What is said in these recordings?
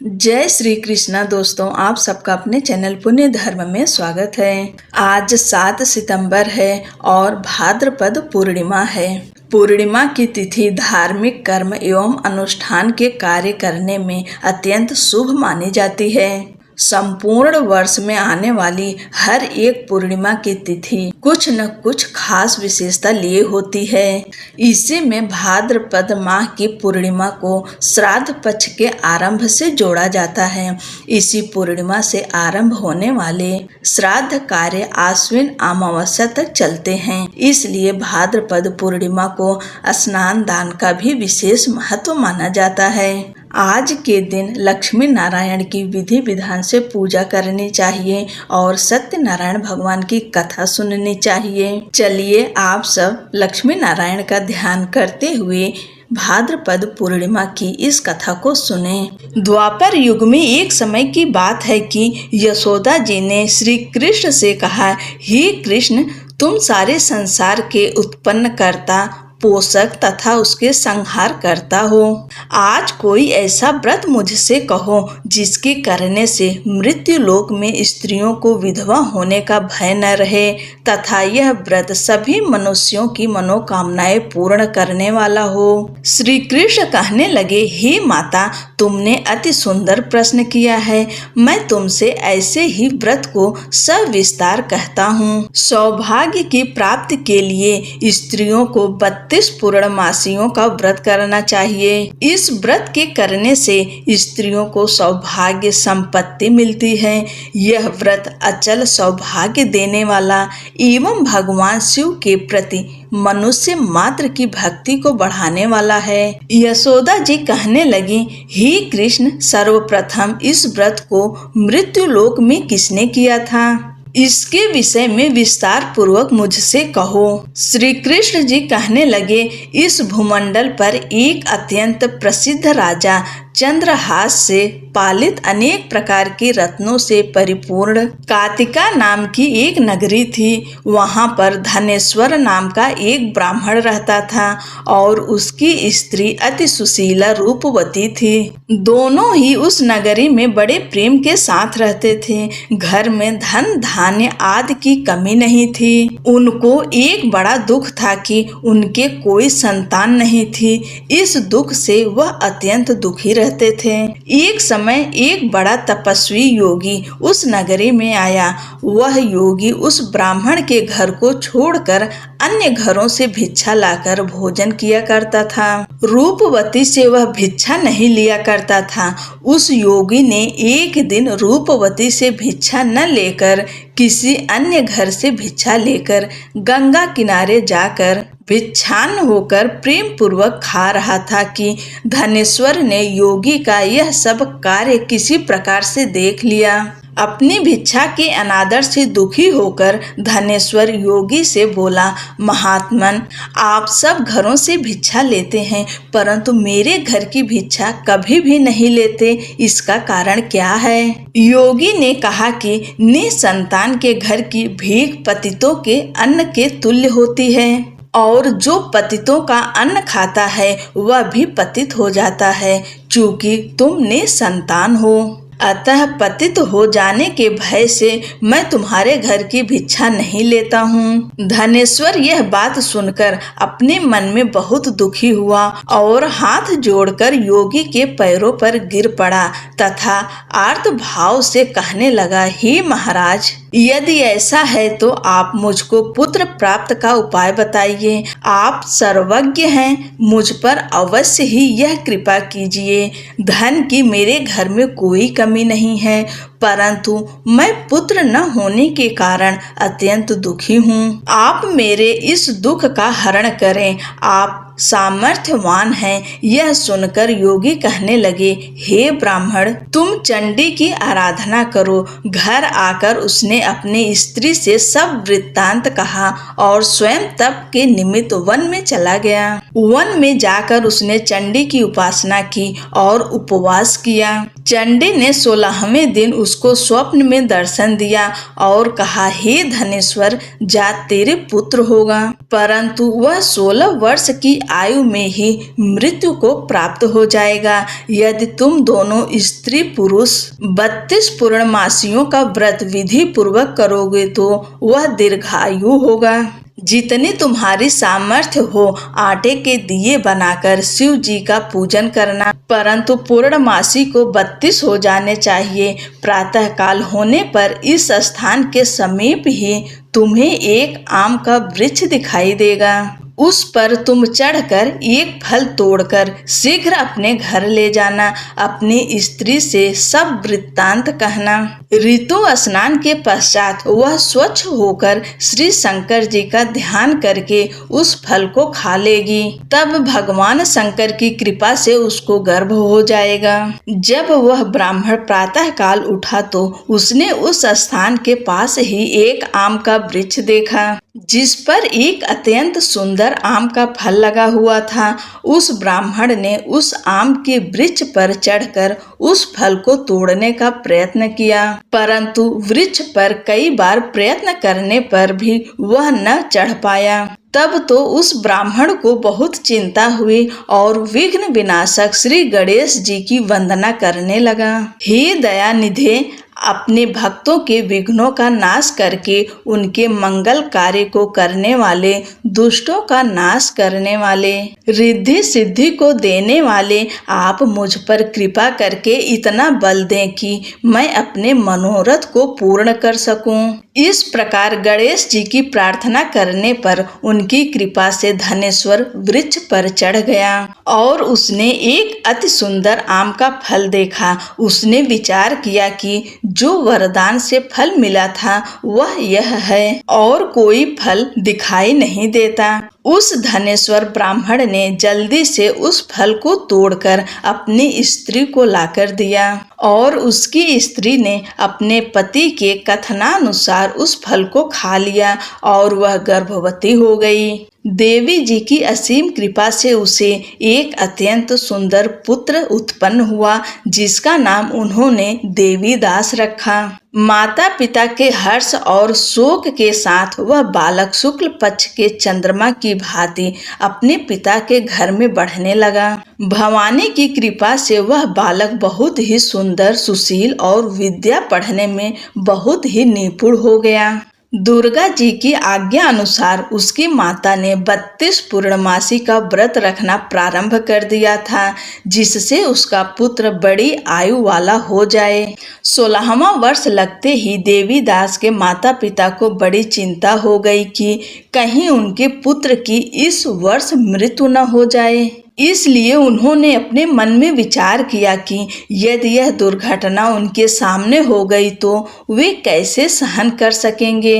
जय श्री कृष्णा दोस्तों, आप सबका अपने चैनल पुण्य धर्म में स्वागत है। आज 7 सितंबर है और भाद्रपद पूर्णिमा है। पूर्णिमा की तिथि धार्मिक कर्म एवं अनुष्ठान के कार्य करने में अत्यंत शुभ मानी जाती है। संपूर्ण वर्ष में आने वाली हर एक पूर्णिमा की तिथि कुछ न कुछ खास विशेषता लिए होती है। इसी में भाद्रपद माह की पूर्णिमा को श्राद्ध पक्ष के आरंभ से जोड़ा जाता है। इसी पूर्णिमा से आरंभ होने वाले श्राद्ध कार्य आश्विन अमावस्या तक चलते हैं। इसलिए भाद्रपद पूर्णिमा को स्नान दान का भी विशेष महत्व माना जाता है। आज के दिन लक्ष्मी नारायण की विधि विधान से पूजा करनी चाहिए और सत्यनारायण भगवान की कथा सुननी चाहिए। चलिए आप सब लक्ष्मी नारायण का ध्यान करते हुए भाद्रपद पूर्णिमा की इस कथा को सुने। द्वापर युग में एक समय की बात है कि यशोदा जी ने श्री कृष्ण से कहा, हे कृष्ण, तुम सारे संसार के उत्पन्न करता, पोषक तथा उसके संहार करता हो। आज कोई ऐसा व्रत मुझसे कहो जिसके करने से मृत्यु लोक में स्त्रियों को विधवा होने का भय न रहे तथा यह व्रत सभी मनुष्यों की मनोकामनाएं पूर्ण करने वाला हो। श्री कृष्ण कहने लगे, हे माता, तुमने अति सुंदर प्रश्न किया है। मैं तुमसे ऐसे ही व्रत को सविस्तार कहता हूँ। सौभाग्य की प्राप्ति के लिए स्त्रियों को 32 पूर्णमासियों का व्रत करना चाहिए। इस व्रत के करने से स्त्रियों को सौभाग्य संपत्ति मिलती है। यह व्रत अचल सौभाग्य देने वाला एवं भगवान शिव के प्रति मनुष्य मात्र की भक्ति को बढ़ाने वाला है। यशोदा जी कहने लगी, हे कृष्ण, सर्वप्रथम इस व्रत को मृत्यु लोक में किसने किया था? इसके विषय में विस्तार पूर्वक मुझसे कहो। श्री कृष्ण जी कहने लगे, इस भूमंडल पर एक अत्यंत प्रसिद्ध राजा चंद्रहास से पालित अनेक प्रकार के रत्नों से परिपूर्ण कातिका नाम की एक नगरी थी। वहां पर धनेश्वर नाम का एक ब्राह्मण रहता था और उसकी स्त्री अति सुशीला रूपवती थी। दोनों ही उस नगरी में बड़े प्रेम के साथ रहते थे। घर में धन धान्य आदि की कमी नहीं थी। उनको एक बड़ा दुख था कि उनके कोई संतान नहीं थी। इस दुख से वह अत्यंत दुखी रहते थे। एक समय एक बड़ा तपस्वी योगी उस नगरी में आया। वह योगी उस ब्राह्मण के घर को छोड़कर अन्य घरों से भिक्षा लाकर भोजन किया करता था। रूपवती से वह भिक्षा नहीं लिया करता था। उस योगी ने एक दिन रूपवती से भिक्षा न लेकर किसी अन्य घर से भिक्षा लेकर गंगा किनारे जाकर भिक्षान होकर प्रेम पूर्वक खा रहा था कि धनेश्वर ने योगी का यह सब कार्य किसी प्रकार से देख लिया। अपनी भिक्षा के अनादर से दुखी होकर धनेश्वर योगी से बोला, महात्मन, आप सब घरों से भिक्षा लेते हैं परंतु मेरे घर की भिक्षा कभी भी नहीं लेते, इसका कारण क्या है? योगी ने कहा कि निसंतान के घर की भीख पतितों के अन्न के तुल्य होती है और जो पतितों का अन्न खाता है वह भी पतित हो जाता है। चूंकि तुम निसंतान हो, अतः पतित हो जाने के भय से मैं तुम्हारे घर की भिक्षा नहीं लेता हूँ। धनेश्वर यह बात सुनकर अपने मन में बहुत दुखी हुआ और हाथ जोड़कर योगी के पैरों पर गिर पड़ा तथा आर्त भाव से कहने लगा, हे महाराज, यदि ऐसा है तो आप मुझको पुत्र प्राप्त का उपाय बताइए। आप सर्वज्ञ हैं, मुझ पर अवश्य ही यह कृपा कीजिए। धन की मेरे घर में कोई कमी नहीं है परंतु मैं पुत्र न होने के कारण अत्यंत दुखी हूँ। आप मेरे इस दुख का हरण करें। आप सामर्थ्यवान हैं। यह सुनकर योगी कहने लगे, हे ब्राह्मण, तुम चंडी की आराधना करो। घर आकर उसने अपनी स्त्री से सब वृत्तांत कहा और स्वयं तप के निमित्त वन में चला गया। वन में जाकर उसने चंडी की उपासना की और उपवास किया। चंडी ने 16वें दिन उसको स्वप्न में दर्शन दिया और कहा, हे धनेश्वर, जा तेरे पुत्र होगा, परंतु वह 16 वर्ष की आयु में ही मृत्यु को प्राप्त हो जाएगा। यदि तुम दोनों स्त्री पुरुष 32 पूर्णमासियों का व्रत विधि पूर्वक करोगे तो वह दीर्घायु होगा। जितनी तुम्हारी सामर्थ्य हो आटे के दिए बनाकर शिव जी का पूजन करना, परंतु पूर्णमासी को 32 हो जाने चाहिए। प्रातः काल होने पर इस स्थान के समीप ही तुम्हें एक आम का वृक्ष दिखाई देगा। उस पर तुम चढ़कर एक फल तोड़कर शीघ्र अपने घर ले जाना। अपनी स्त्री से सब वृत्तांत कहना। ऋतु स्नान के पश्चात वह स्वच्छ होकर श्री शंकर जी का ध्यान करके उस फल को खा लेगी। तब भगवान शंकर की कृपा से उसको गर्भ हो जाएगा। जब वह ब्राह्मण प्रातः काल उठा तो उसने उस स्थान के पास ही एक आम का वृक्ष देखा, जिस पर एक अत्यंत सुंदर आम का फल लगा हुआ था। उस ब्राह्मण ने उस आम के वृक्ष पर चढ़कर उस फल को तोड़ने का प्रयत्न किया, परंतु वृक्ष पर कई बार प्रयत्न करने पर भी वह न चढ़ पाया। तब तो उस ब्राह्मण को बहुत चिंता हुई और विघ्न विनाशक श्री गणेश जी की वंदना करने लगा। हे दयानिधे, अपने भक्तों के विघ्नों का नाश करके उनके मंगल कार्य को करने वाले, दुष्टों का नाश करने वाले, रिद्धि सिद्धि को देने वाले, आप मुझ पर कृपा करके इतना बल दें कि मैं अपने मनोरथ को पूर्ण कर सकूं। इस प्रकार गणेश जी की प्रार्थना करने पर उनकी कृपा से धनेश्वर वृक्ष पर चढ़ गया और उसने एक अति सुंदर आम का फल देखा। उसने विचार किया कि जो वरदान से फल मिला था वह यह है और कोई फल दिखाई नहीं देता। उस धनेश्वर ब्राह्मण ने जल्दी से उस फल को तोड़कर अपनी स्त्री को लाकर दिया और उसकी स्त्री ने अपने पति के कथनानुसार उस फल को खा लिया और वह गर्भवती हो गई। देवी जी की असीम कृपा से उसे एक अत्यंत सुंदर पुत्र उत्पन्न हुआ, जिसका नाम उन्होंने देवीदास रखा। माता पिता के हर्ष और शोक के साथ वह बालक शुक्ल पक्ष के चंद्रमा की भांति अपने पिता के घर में बढ़ने लगा। भवानी की कृपा से वह बालक बहुत ही सुंदर, सुशील और विद्या पढ़ने में बहुत ही निपुण हो गया। दुर्गा जी की आज्ञा अनुसार उसकी माता ने 32 पूर्णमासी का व्रत रखना प्रारंभ कर दिया था, जिससे उसका पुत्र बड़ी आयु वाला हो जाए। 16वां वर्ष लगते ही देवीदास के माता पिता को बड़ी चिंता हो गई कि कहीं उनके पुत्र की इस वर्ष मृत्यु न हो जाए। इसलिए उन्होंने अपने मन में विचार किया कि यदि यह दुर्घटना उनके सामने हो गई तो वे कैसे सहन कर सकेंगे।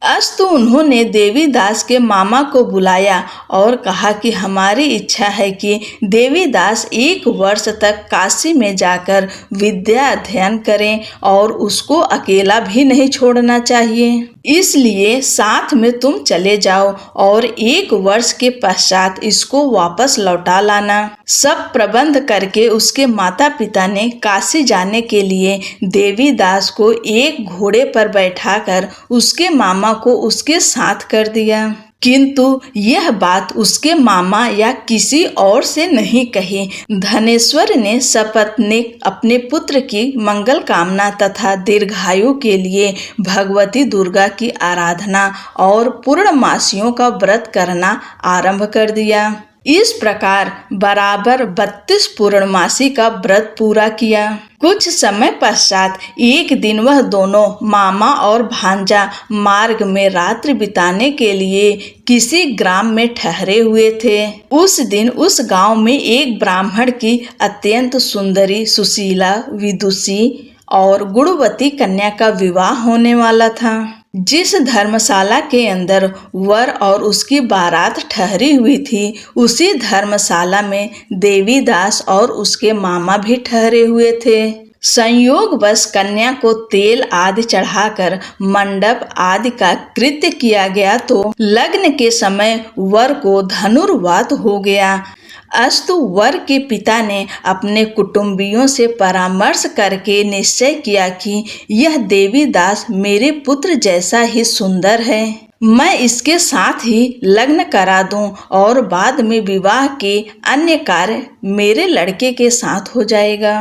अस्तु उन्होंने देवीदास के मामा को बुलाया और कहा कि हमारी इच्छा है कि देवीदास 1 वर्ष तक काशी में जाकर विद्या अध्ययन करें और उसको अकेला भी नहीं छोड़ना चाहिए। इसलिए साथ में तुम चले जाओ और 1 वर्ष के पश्चात इसको वापस लौटा लाना। सब प्रबंध करके उसके माता पिता ने काशी जाने के लिए देवीदास को एक घोड़े पर बैठाकर उसके मामा को उसके साथ कर दिया, किंतु यह बात उसके मामा या किसी और से नहीं कही। धनेश्वर ने सपत्नीक अपने पुत्र की मंगल कामना तथा दीर्घायु के लिए भगवती दुर्गा की आराधना और पूर्णमासियों का व्रत करना आरंभ कर दिया। इस प्रकार बराबर 32 पूर्णमासी का व्रत पूरा किया। कुछ समय पश्चात एक दिन वह दोनों मामा और भांजा मार्ग में रात्रि बिताने के लिए किसी ग्राम में ठहरे हुए थे। उस दिन उस गांव में एक ब्राह्मण की अत्यंत सुंदरी, सुशीला, विदुषी और गुणवती कन्या का विवाह होने वाला था। जिस धर्मशाला के अंदर वर और उसकी बारात ठहरी हुई थी, उसी धर्मशाला में देवीदास और उसके मामा भी ठहरे हुए थे। संयोगवश कन्या को तेल आदि चढ़ाकर मंडप आदि का कृत्य किया गया तो लग्न के समय वर को धनुर्वात हो गया। अस्तु वर के पिता ने अपने कुटुंबियों से परामर्श करके निश्चय किया कि यह देवीदास मेरे पुत्र जैसा ही सुंदर है, मैं इसके साथ ही लग्न करा दूं और बाद में विवाह के अन्य कार्य मेरे लड़के के साथ हो जाएगा।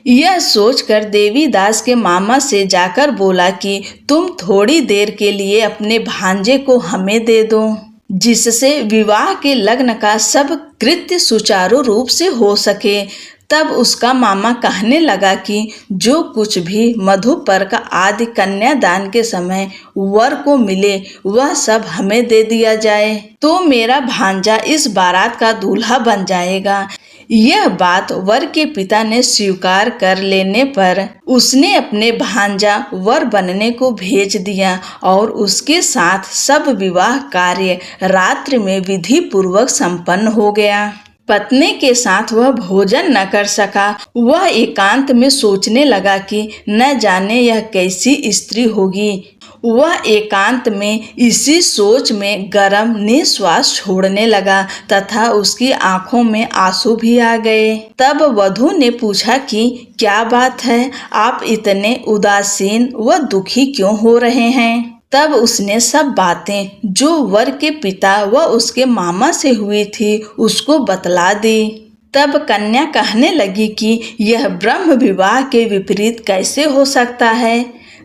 यह सोचकर देवीदास के मामा से जाकर बोला कि तुम थोड़ी देर के लिए अपने भांजे को हमें दे दो, जिससे विवाह के लग्न का सब कृत्य सुचारू रूप से हो सके। तब उसका मामा कहने लगा कि जो कुछ भी मधुपर्क आदि कन्यादान के समय वर को मिले वह सब हमें दे दिया जाए, तो मेरा भांजा इस बारात का दूल्हा बन जाएगा। यह बात वर के पिता ने स्वीकार कर लेने पर उसने अपने भांजा वर बनने को भेज दिया और उसके साथ सब विवाह कार्य रात्रि में विधि पूर्वक संपन्न हो गया। पत्नी के साथ वह भोजन न कर सका। वह एकांत में सोचने लगा कि न जाने यह कैसी स्त्री होगी। वह एकांत में इसी सोच में गरम निश्वास छोड़ने लगा तथा उसकी आंखों में आंसू भी आ गए। तब वधू ने पूछा कि क्या बात है, आप इतने उदासीन व दुखी क्यों हो रहे हैं? तब उसने सब बातें जो वर के पिता व उसके मामा से हुई थी उसको बतला दी। तब कन्या कहने लगी कि यह ब्रह्म विवाह के विपरीत कैसे हो सकता है।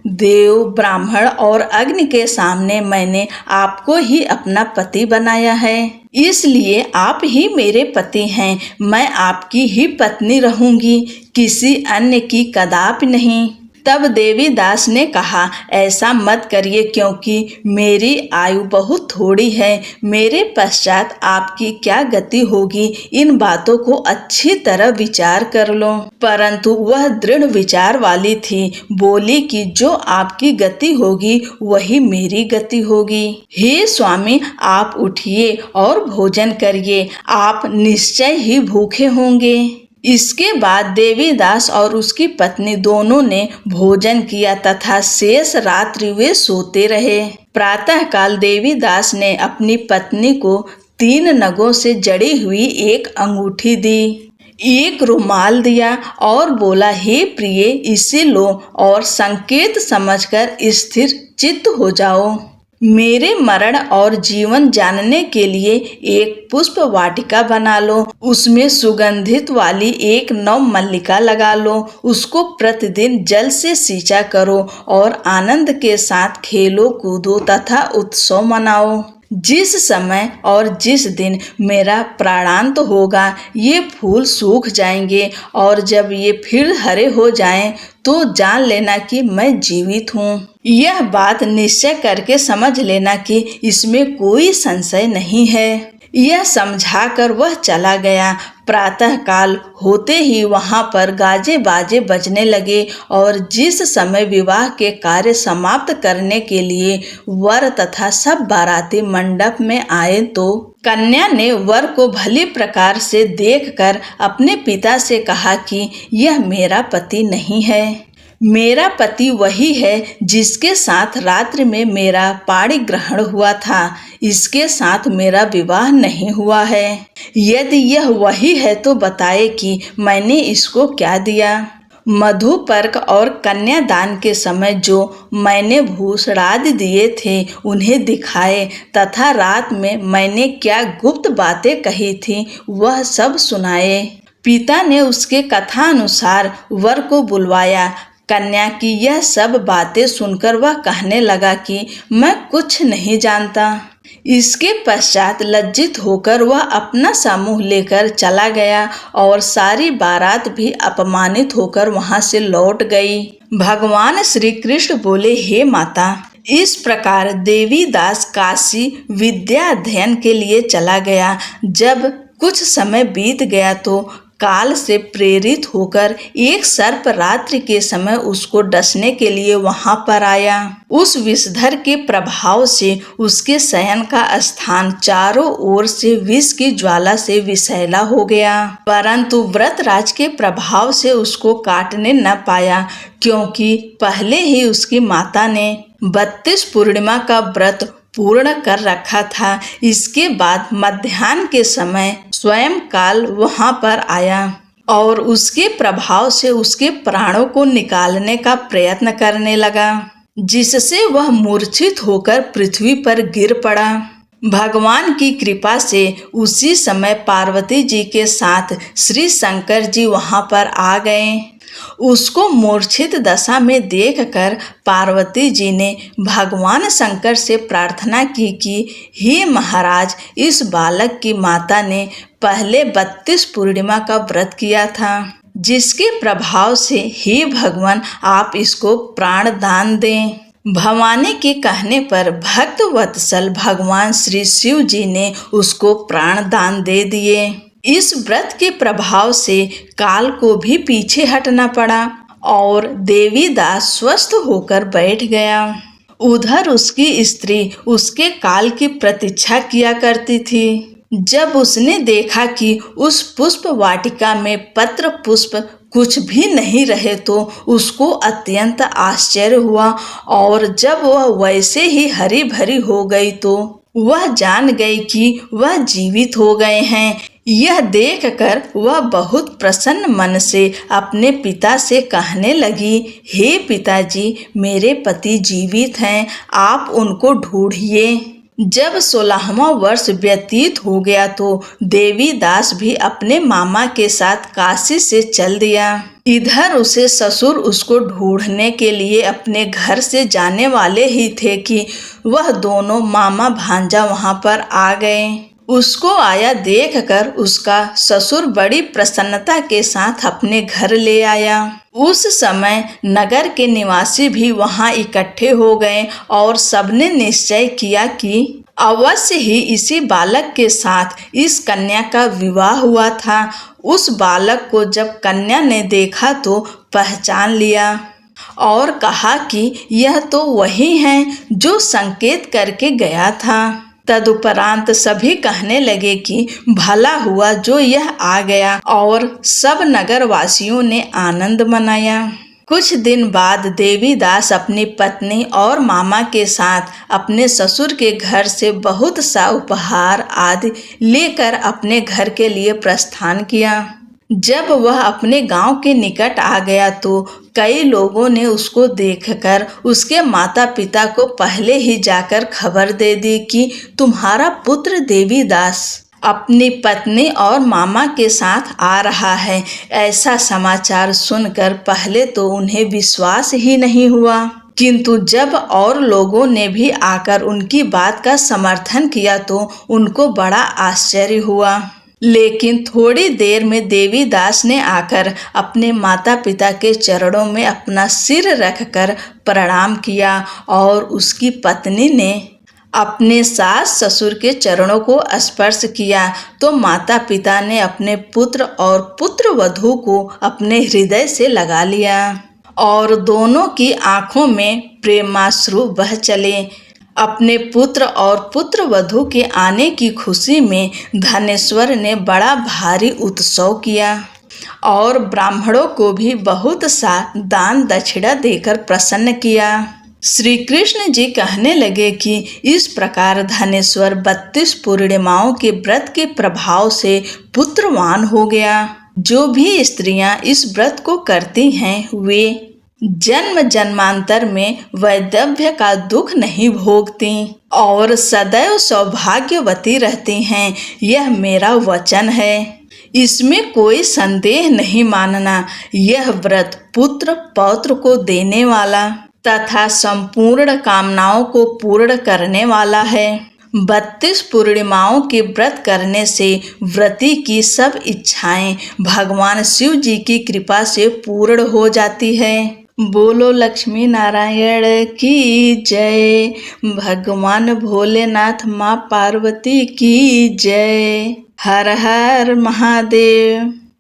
देव, ब्राह्मण और अग्नि के सामने मैंने आपको ही अपना पति बनाया है, इसलिए आप ही मेरे पति हैं। मैं आपकी ही पत्नी रहूंगी, किसी अन्य की कदापि नहीं। तब देवीदास ने कहा, ऐसा मत करिए, क्योंकि मेरी आयु बहुत थोड़ी है। मेरे पश्चात आपकी क्या गति होगी, इन बातों को अच्छी तरह विचार कर लो। परंतु वह दृढ़ विचार वाली थी। बोली कि जो आपकी गति होगी वही मेरी गति होगी। हे स्वामी, आप उठिए और भोजन करिए, आप निश्चय ही भूखे होंगे। इसके बाद देवीदास और उसकी पत्नी दोनों ने भोजन किया तथा शेष रात्रि वे सोते रहे। प्रातःकाल देवीदास ने अपनी पत्नी को 3 नगों से जड़ी हुई एक अंगूठी दी, एक रुमाल दिया और बोला, हे प्रिय, इसे लो और संकेत समझकर स्थिर चित्त हो जाओ। मेरे मरण और जीवन जानने के लिए एक पुष्प वाटिका बना लो, उसमें सुगंधित वाली एक नवमल्लिका लगा लो, उसको प्रतिदिन जल से सींचा करो और आनंद के साथ खेलो कूदो तथा उत्सव मनाओ। जिस समय और जिस दिन मेरा प्राणांत होगा ये फूल सूख जाएंगे और जब ये फिर हरे हो जाएं तो जान लेना कि मैं जीवित हूँ। यह बात निश्चय करके समझ लेना कि इसमें कोई संशय नहीं है। यह समझाकर वह चला गया। प्रातःकाल होते ही वहां पर गाजे बाजे बजने लगे और जिस समय विवाह के कार्य समाप्त करने के लिए वर तथा सब बाराती मंडप में आए तो कन्या ने वर को भली प्रकार से देखकर अपने पिता से कहा कि यह मेरा पति नहीं है। मेरा पति वही है जिसके साथ रात्रि में मेरा पाणी ग्रहण हुआ था, इसके साथ मेरा विवाह नहीं हुआ है। यदि यह वही है तो बताए कि मैंने इसको क्या दिया। मधुपर्क और कन्यादान के समय जो मैंने भूषणादि दिए थे उन्हें दिखाए तथा रात में मैंने क्या गुप्त बातें कही थी वह सब सुनाए। पिता ने उसके कथा अनुसार वर को बुलवाया। कन्या की यह सब बातें सुनकर वह कहने लगा कि मैं कुछ नहीं जानता। इसके पश्चात लज्जित होकर वह अपना समूह लेकर चला गया और सारी बारात भी अपमानित होकर वहां से लौट गई। भगवान श्री कृष्ण बोले, हे माता, इस प्रकार देवीदास काशी विद्या अध्ययन के लिए चला गया। जब कुछ समय बीत गया तो काल से प्रेरित होकर एक सर्प रात्रि के समय उसको डसने के लिए वहां पर आया। उस विषधर के प्रभाव से उसके शयन का स्थान चारों ओर से विष की ज्वाला से विषैला हो गया, परंतु व्रतराज के प्रभाव से उसको काटने न पाया, क्योंकि पहले ही उसकी माता ने 32 पूर्णिमा का व्रत पूर्ण कर रखा था। इसके बाद मध्याह्न के समय स्वयं काल वहां पर आया और उसके प्रभाव से उसके प्राणों को निकालने का प्रयत्न करने लगा, जिससे वह मूर्छित होकर पृथ्वी पर गिर पड़ा। भगवान की कृपा से उसी समय पार्वती जी के साथ श्री शंकर जी वहां पर आ गए। उसको मूर्छित दशा में देखकर पार्वती जी ने भगवान शंकर से प्रार्थना की कि हे महाराज, इस बालक की माता ने पहले 32 पूर्णिमा का व्रत किया था, जिसके प्रभाव से हे भगवान आप इसको प्राण दान दें। भवानी के कहने पर भक्त वत्सल भगवान श्री शिव जी ने उसको प्राण दान दे दिए। इस व्रत के प्रभाव से काल को भी पीछे हटना पड़ा और देवी दास स्वस्थ होकर बैठ गया। उधर उसकी स्त्री उसके काल की प्रतीक्षा किया करती थी। जब उसने देखा कि उस पुष्प वाटिका में पत्र पुष्प कुछ भी नहीं रहे तो उसको अत्यंत आश्चर्य हुआ और जब वह वैसे ही हरी भरी हो गई तो वह जान गई कि वह जीवित हो गए हैं। यह देखकर वह बहुत प्रसन्न मन से अपने पिता से कहने लगी, हे पिताजी, मेरे पति जीवित हैं, आप उनको ढूंढिए। जब 16वां वर्ष व्यतीत हो गया तो देवी दास भी अपने मामा के साथ काशी से चल दिया। इधर उसे ससुर उसको ढूंढने के लिए अपने घर से जाने वाले ही थे कि वह दोनों मामा भांजा वहां पर आ गए। उसको आया देखकर उसका ससुर बड़ी प्रसन्नता के साथ अपने घर ले आया। उस समय नगर के निवासी भी वहां इकट्ठे हो गए और सबने निश्चय किया कि अवश्य ही इसी बालक के साथ इस कन्या का विवाह हुआ था। उस बालक को जब कन्या ने देखा तो पहचान लिया और कहा कि यह तो वही है जो संकेत करके गया था। तदुपरांत सभी कहने लगे कि भला हुआ जो यह आ गया और सब नगर वासियों ने आनंद मनाया। कुछ दिन बाद देवी दास अपनी पत्नी और मामा के साथ अपने ससुर के घर से बहुत सा उपहार आदि लेकर अपने घर के लिए प्रस्थान किया। जब वह अपने गांव के निकट आ गया तो कई लोगों ने उसको देखकर उसके माता पिता को पहले ही जाकर खबर दे दी कि तुम्हारा पुत्र देवी दास अपनी पत्नी और मामा के साथ आ रहा है। ऐसा समाचार सुनकर पहले तो उन्हें विश्वास ही नहीं हुआ, किंतु जब और लोगों ने भी आकर उनकी बात का समर्थन किया तो उनको बड़ा आश्चर्य हुआ। लेकिन थोड़ी देर में देवी दास ने आकर अपने माता पिता के चरणों में अपना सिर रखकर प्रणाम किया और उसकी पत्नी ने अपने सास ससुर के चरणों को स्पर्श किया तो माता पिता ने अपने पुत्र और पुत्र वधू को अपने हृदय से लगा लिया और दोनों की आंखों में प्रेमाश्रु बह चले। अपने पुत्र और पुत्र वधू के आने की खुशी में धनेश्वर ने बड़ा भारी उत्सव किया और ब्राह्मणों को भी बहुत सा दान दक्षिणा देकर प्रसन्न किया। श्री कृष्ण जी कहने लगे कि इस प्रकार धनेश्वर 32 पूर्णिमाओं के व्रत के प्रभाव से पुत्रवान हो गया। जो भी स्त्रियां इस व्रत को करती हैं वे जन्म जन्मांतर में वैधव्य का दुख नहीं भोगती और सदैव सौभाग्यवती रहती हैं। यह मेरा वचन है, इसमें कोई संदेह नहीं मानना। यह व्रत पुत्र पौत्र को देने वाला तथा संपूर्ण कामनाओं को पूर्ण करने वाला है। 32 पूर्णिमाओं के व्रत करने से व्रती की सब इच्छाएं भगवान शिव जी की कृपा से पूर्ण हो जाती है। बोलो लक्ष्मी नारायण की जय। भगवान भोलेनाथ माँ पार्वती की जय। हर हर महादेव।